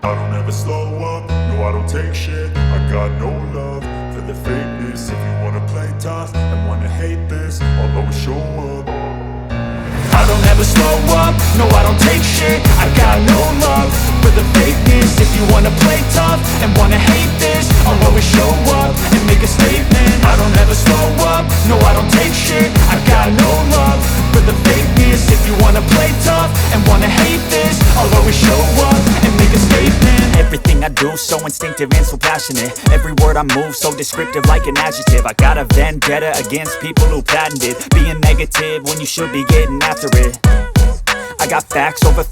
I don't ever slow up, no I don't take shit. I got no love for the fakeness. If you wanna play tough and wanna hate this, I'll always show up. I don't ever slow up, no I don't take shit. I got no love for the fakeness. If you wanna play tough and wanna hate this, I'll always show up and make a statement. I don't ever slow up, no I don't take shit. I got no love for the fakeness. If you wanna play tough and wanna hate this, I'll always show up and make a statement. Everything I do so instinctive and so passionate. Every word I move so descriptive like an adjective. I got a vendetta against people who patented being negative when you should be getting after it. I got facts over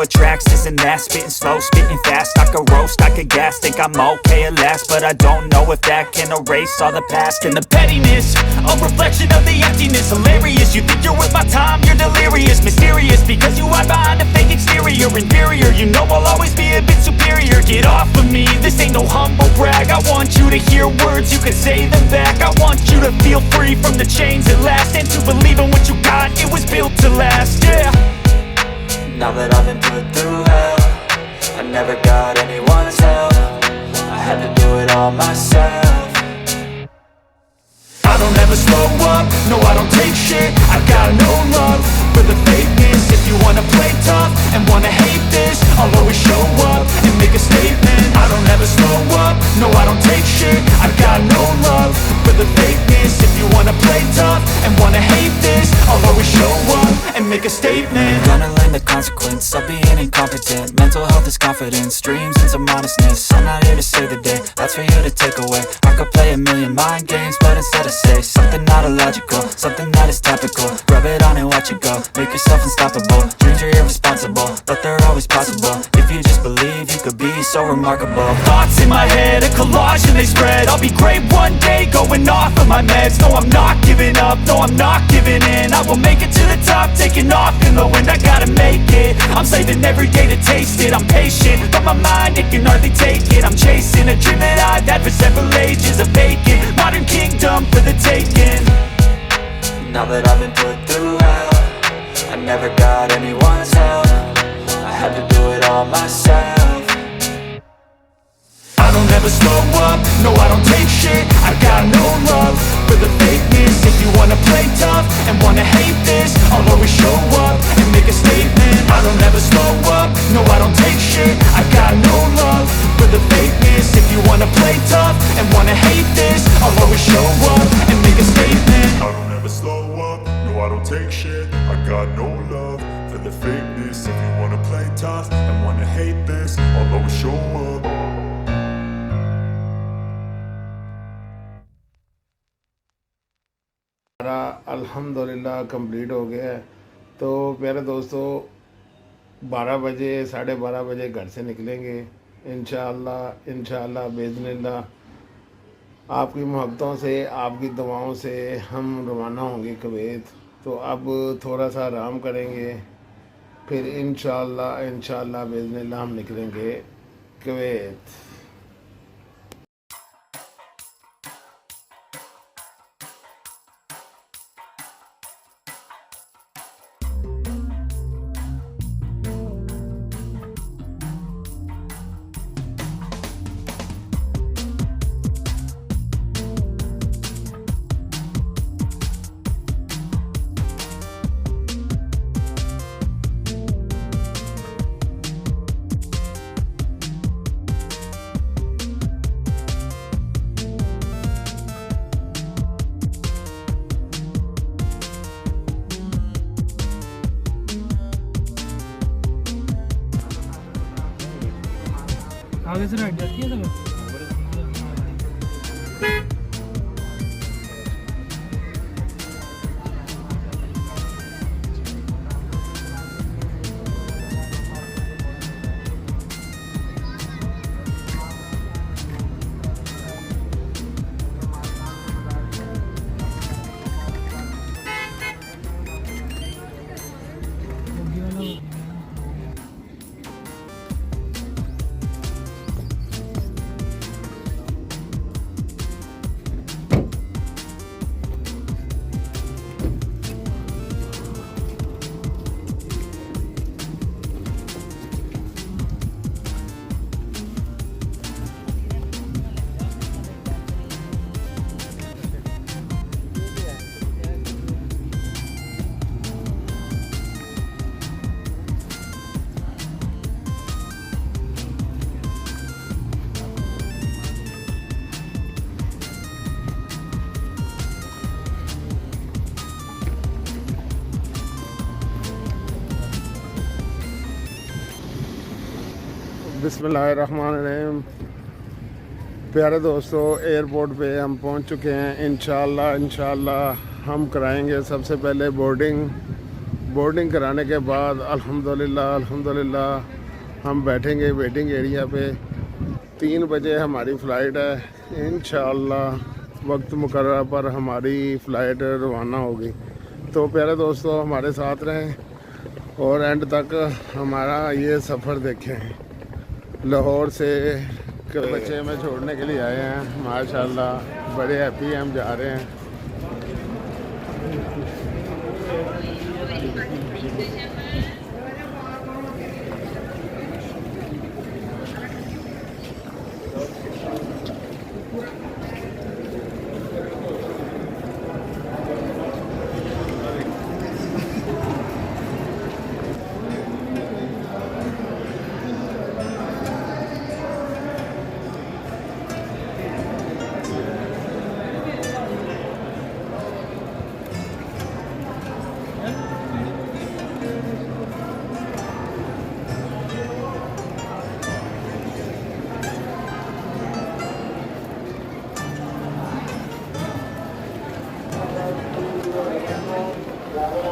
tracks, this and that. Spitting slow, spitting fast, I could roast, I could gas. Think I'm okay at last, but I don't know if that can erase all the past. And the pettiness, a reflection of the emptiness. Hilarious, you think you're worth my time, you're delirious. Mysterious, because you hide behind a fake exterior. Inferior, you know I'll always be a bit superior. Get off of me, this ain't no humble brag. I want you to hear words, you can say them back. I want you to feel free from the chains at last, and to believe in what you got, it was built to last, yeah. Now that I've been put through hell, I never got anyone's help. I had to do it all myself. I don't ever slow up, no I don't take shit. I got no love for the fakeness. If you wanna play tough and wanna hate this, I'll always show up and make a statement. I don't ever slow up, no I don't take shit. I got no love for the fakeness. If you wanna play tough and wanna hate this, I'll always show up and make a statement. Gonna learn the consequence of being incompetent. Mental health is confidence, dreams and some honestness. I'm not here to save the day, that's for you to take away. I could play a million mind games, but instead I say something not illogical, something that is topical. Rub it on and watch it go, make yourself unstoppable. Dreams are irresponsible, but they're always possible. If you just believe, you could be so remarkable. Thoughts in my head, a collage and they spread. I'll be great one day, going off of my meds. No I'm not giving up, no I'm not giving in. I will make it to the top, taking off in the wind. I gotta make it, I'm saving every day to taste it. I'm patient, but my mind, it can hardly take it. I'm chasing a dream that I've had for several ages. A vacant, modern kingdom for the taking. Now that I've been put through hell, I never got anyone's help. I had to do it all myself. I don't ever slow up, no I don't take shit. I got no love for the fakeness. If you wanna play tough and wanna hate this, I'll always show up and make a statement. I don't ever slow up, no I don't take shit. I got no love for the fakeness. If you wanna play tough and wanna hate this, I'll always show up and make a statement. I don't ever slow up, no I don't take shit. I got no love for the fakeness. If you wanna play tough and wanna hate this, I'll always show up. अल्हम्दुलिल्लाह complete हो गया है। तो प्यारे दोस्तों 12 बजे 12:30 बजे घर से निकलेंगे इंशाअल्लाह बिइज़्निल्लाह। आपकी मोहब्बतों से, आपकी दुआओं से हम रवाना होंगे कुवैत। तो अब थोड़ा सा आराम करेंगे, फिर इंशाअल्लाह बिइज़्निल्लाह हम निकलेंगे कुवैत। आगे से हट जाती है तो बिस्मिल्लाहिर्रहमानिर्रहीम। प्यारे दोस्तों, एयरपोर्ट पे हम पहुंच चुके हैं। इंशाल्लाह हम कराएंगे सबसे पहले बोर्डिंग कराने के बाद अल्हम्दुलिल्लाह हम बैठेंगे वेटिंग एरिया पे। 3 बजे हमारी फ़्लाइट है। इंशाल्लाह वक्त मुकर्रर पर हमारी फ़्लाइट रवाना होगी। तो प्यारे दोस्तों, हमारे साथ रहें और एंड तक हमारा ये सफ़र देखें। लाहौर से बच्चे में छोड़ने के लिए आए हैं। माशाल्लाह बड़े हैप्पी हैं, हम जा रहे हैं।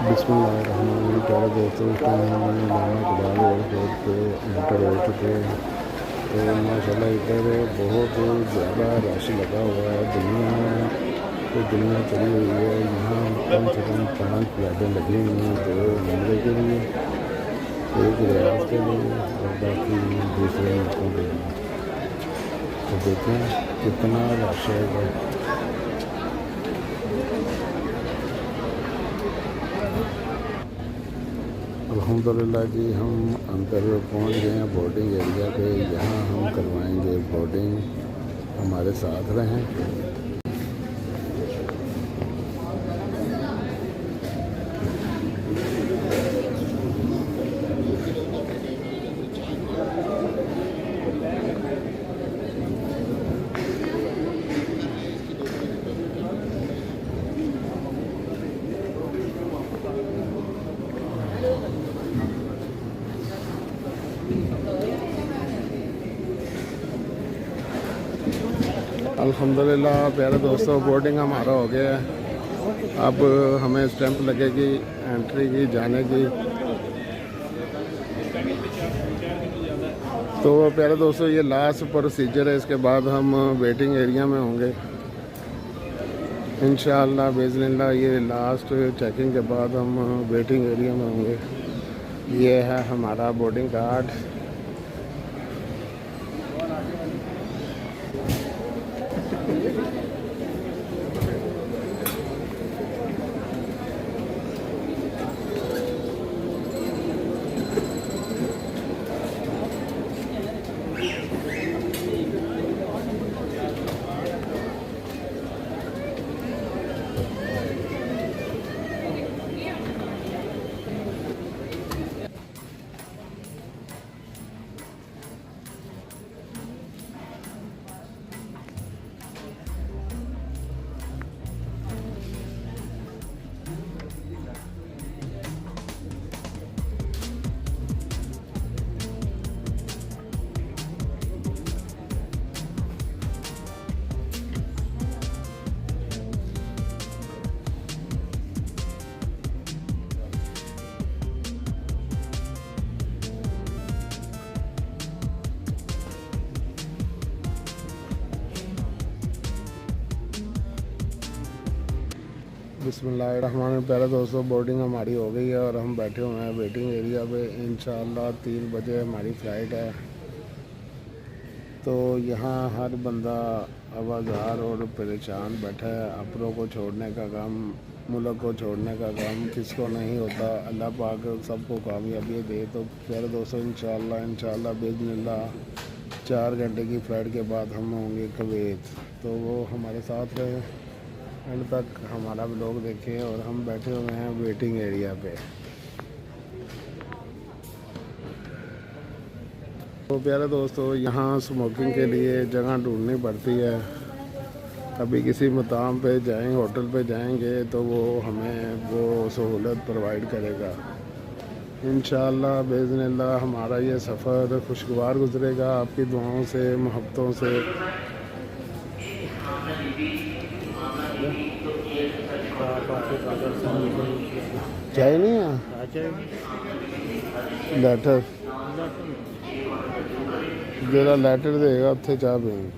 बिस्मिल्लाहिर्रहमानिर्रहीम। प्यारे दोस्तों, इस टाइम हम लाना कबाल एयरपोर्ट पे एंटर हो चुके हैं। तो माशाल्लाह इधर बहुत ज़्यादा रश लगा हुआ है। दुनिया चली हुई है। यहाँ कम से कम 5 फ्लाइटें लगी हुई हैं, 2 हमले के लिए, 1 रियाज के लिए और बाकी दूसरे मुल्कों के लिए। तो देखें कितना रश है इधर। अल्हम्दुलिल्लाह जी, हम अंदर पहुंच गए हैं बोर्डिंग एरिया पे। यहाँ हम करवाएंगे बोर्डिंग। हमारे साथ रहें। अल्हम्दुलिल्लाह प्यारे दोस्तों, बोर्डिंग हमारा हो गया है। अब हमें स्टैंप लगेगी एंट्री की, जाने की। तो प्यारे दोस्तों, ये लास्ट प्रोसीजर है। इसके बाद हम वेटिंग एरिया में होंगे इंशाअल्लाह बिइज़्निल्लाह। ये लास्ट चेकिंग के बाद हम वेटिंग एरिया में होंगे। ये है हमारा बोर्डिंग कार्ड। बिस्मिल्लाहिर्रहमानिर्रहीम। प्यारे दोस्तों, बोर्डिंग हमारी हो गई है और हम बैठे हुए हैं वेटिंग एरिया पे। इंशाअल्लाह 3 बजे हमारी फ़्लाइट है। तो यहाँ हर बंदा आवाज़ार और परेशान बैठा है। अपनों को छोड़ने का गम, मुल्क को छोड़ने का गम किसको नहीं होता। अल्लाह पाक सबको कामयाबी दे। तो प्यारे दोस्तों, इंशाअल्लाह बिइज़्निल्लाह 4 घंटे की फ़्लाइट के बाद हम होंगे कुवैत। तो वो हमारे साथ रहे, एंड तक हमारा व्लॉग देखें। और हम बैठे हुए हैं वेटिंग एरिया पे। तो प्यारे दोस्तों, यहाँ स्मोकिंग के लिए जगह ढूंढनी पड़ती है। अभी किसी मकाम पे जाएंगे, होटल पे जाएंगे तो वो हमें वो सहूलत प्रोवाइड करेगा। इंशाअल्लाह बेइज़्निल्लाह हमारा ये सफ़र खुशगवार गुज़रेगा आपकी दुआओं से, मोहब्बतों से। चाय नहीं है लैटर जरा लैटर देगा उत्थे चाह पियेंगे।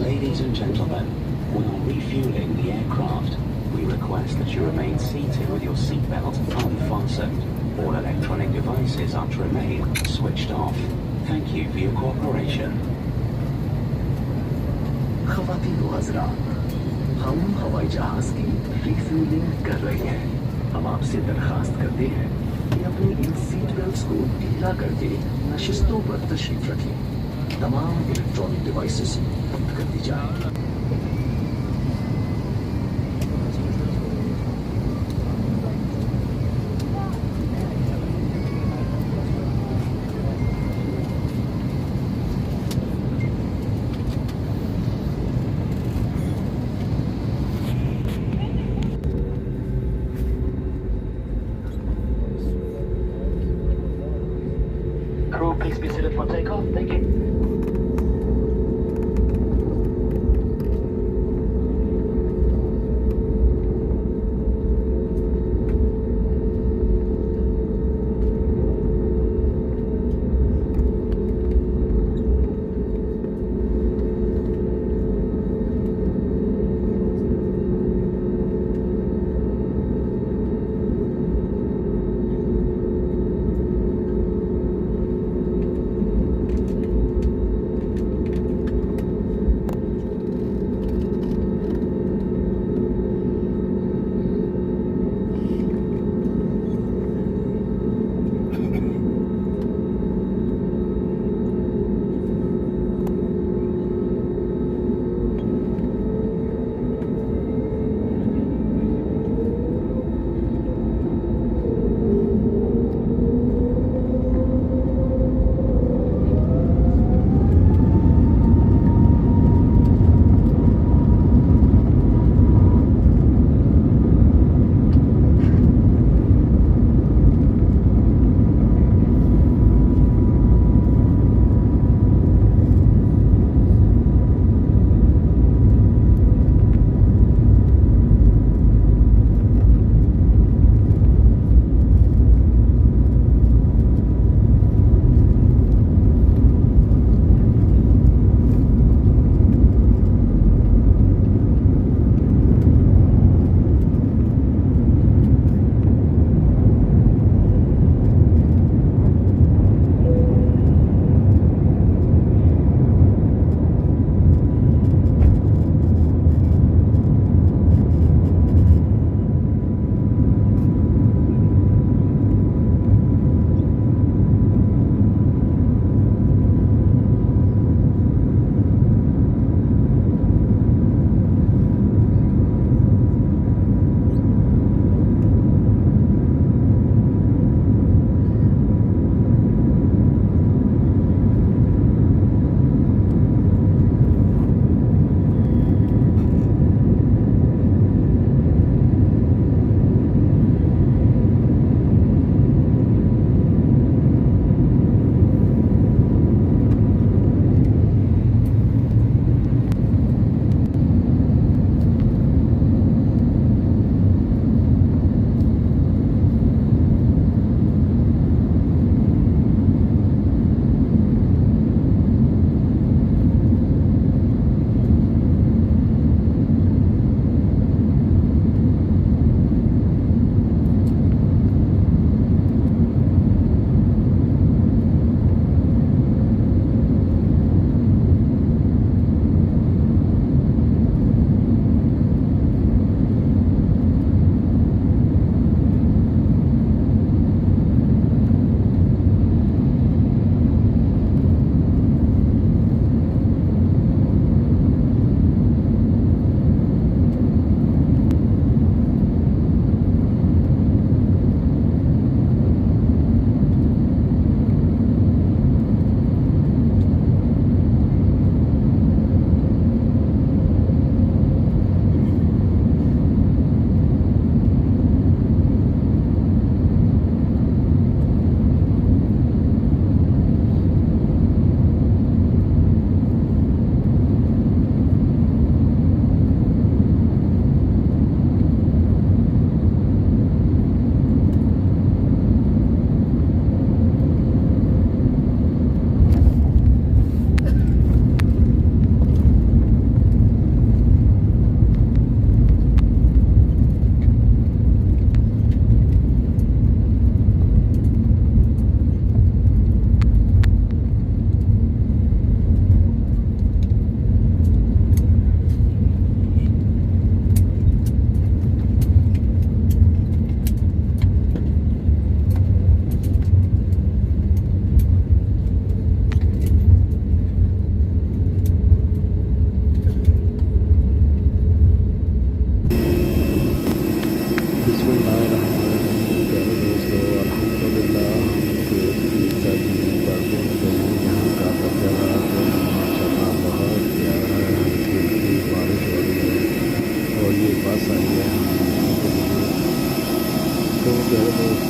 Ladies and gentlemen, while refueling the aircraft, we request that you remain seated with your seatbelt unfastened. All electronic devices are to remain switched off. Thank you for your cooperation. ख़वातीन व हज़रात, हम हवाई जहाज़ की रिफ्यूलिंग कर रहे हैं। हम आपसे दरख्वास्त करते हैं कि अपनी इन सीट बेल्ट्स को ढीला करके नशिस्तों पर तशरीफ रखें। तमाम इलेक्ट्रॉनिक डिवाइसेस बंद कर दी जाए। Crew, please be seated for takeoff. Thank you.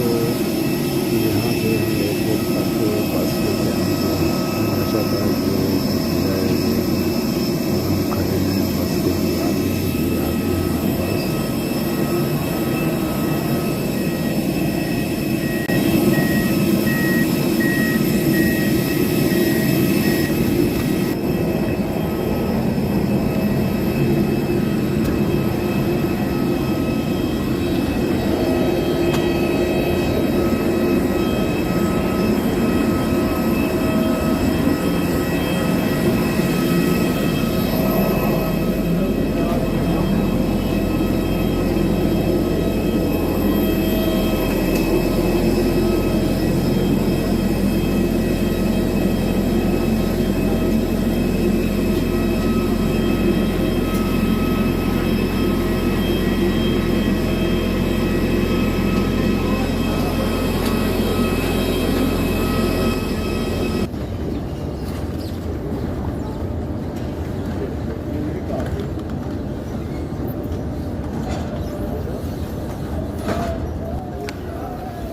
दोस्तों यहाँ से हम एयरपोर्ट तक बस लेके आएंगे। माशाल्लाह ये जाएंगे और हम खड़े हैं बस के इंतजार में। ये आ गई हमारे पास।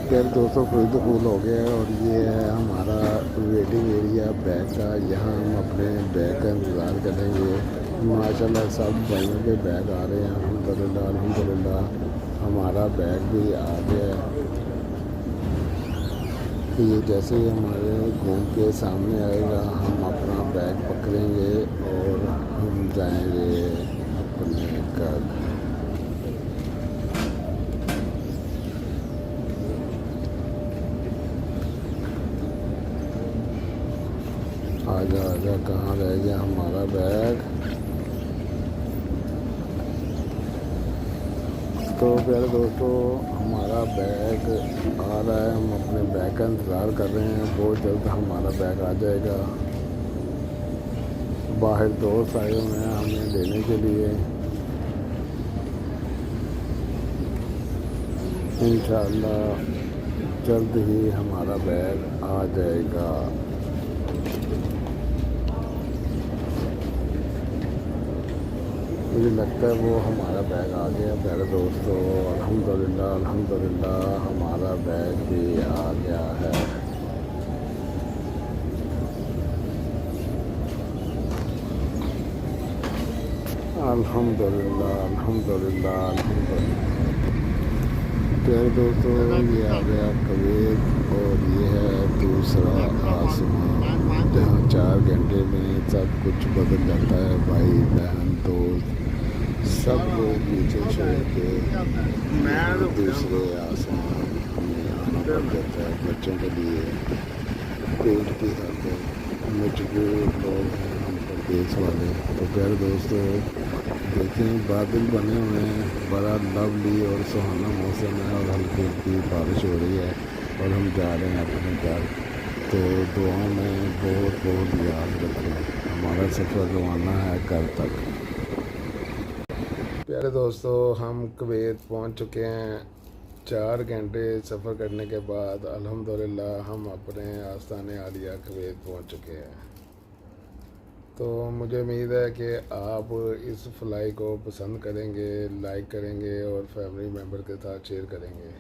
खैर दोस्तों कोई तो कूल हो गया है और ये है हमारा वेटिंग एरिया बैग का। यहाँ हम अपने बैग का इंतज़ार करेंगे। माशाल्लाह सब भाइयों के बैग आ रहे हैं। अल्हम्दुलिल्लाह अल्हम्दुलिल्लाह हमारा बैग भी आ गया है। ये जैसे ही हमारे घूम के सामने आएगा हम अपना बैग पकड़ेंगे और हम जाएंगे अपने घर। आजा आजा कहाँ रह गया हमारा बैग। तो प्यारे दोस्तों हमारा बैग आ रहा है। हम अपने बैग का इंतज़ार कर रहे हैं। बहुत जल्द हमारा बैग आ जाएगा। बाहर दोस्त आए हुए हैं हमें लेने के लिए। इंशाअल्लाह जल्द ही हमारा बैग आ जाएगा। मुझे लगता है वो हमारा बैग आ गया। प्यारे दोस्तों अल्हम्दुलिल्लाह अल्हम्दुलिल्लाह हमारा बैग भी आ गया है। अल्हम्दुलिल्लाह अल्हम्दुलिल्लाह अल्हम्दुलिल्लाह। प्यारे दोस्तों ये आ गया कुवैत और ये है दूसरा आसमान जहाँ 4 घंटे में सब कुछ बदल जाता है। भाई बहन दोस्त सब लोग नीचे छोड़ के दूसरे आसमान में आना पड़ जाता है। बच्चों के लिए पेट की खातिर मजबूर लोग हैं हम प्रदेश वाले। तो प्यारे दोस्तों देखें बादल बने हुए हैं। बड़ा लवली और सुहाना मौसम है और हल्की हल्की बारिश हो रही है और हम जा रहे हैं अपने घर। तो दुआ में बहुत बहुत याद रखें। हमारा सफ़र रवाना है घर तक। प्यारे दोस्तों हम कुवैत पहुंच चुके हैं। 4 घंटे सफ़र करने के बाद अल्हम्दुलिल्लाह हम अपने आस्ताने आलिया कुवैत पहुंच चुके हैं। तो मुझे उम्मीद है कि आप इस फ्लाई को पसंद करेंगे, लाइक करेंगे और फैमिली मेम्बर के साथ शेयर करेंगे।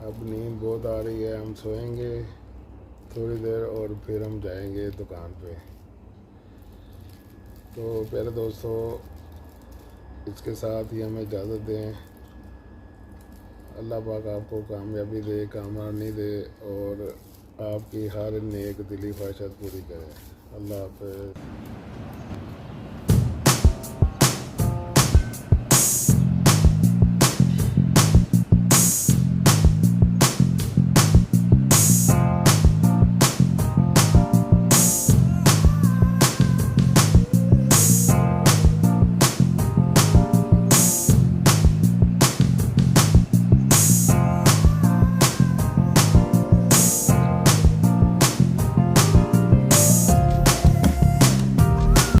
अब नींद बहुत आ रही है। हम सोएंगे थोड़ी देर और फिर हम जाएंगे दुकान पे। तो प्यारे दोस्तों इसके साथ ही हमें इजाज़त दें। अल्लाह पाक आपको कामयाबी दे, कामरानी दे और आपकी हर नेक दिली ख्वाहिशात पूरी करे। अल्लाह हाफ़िज़।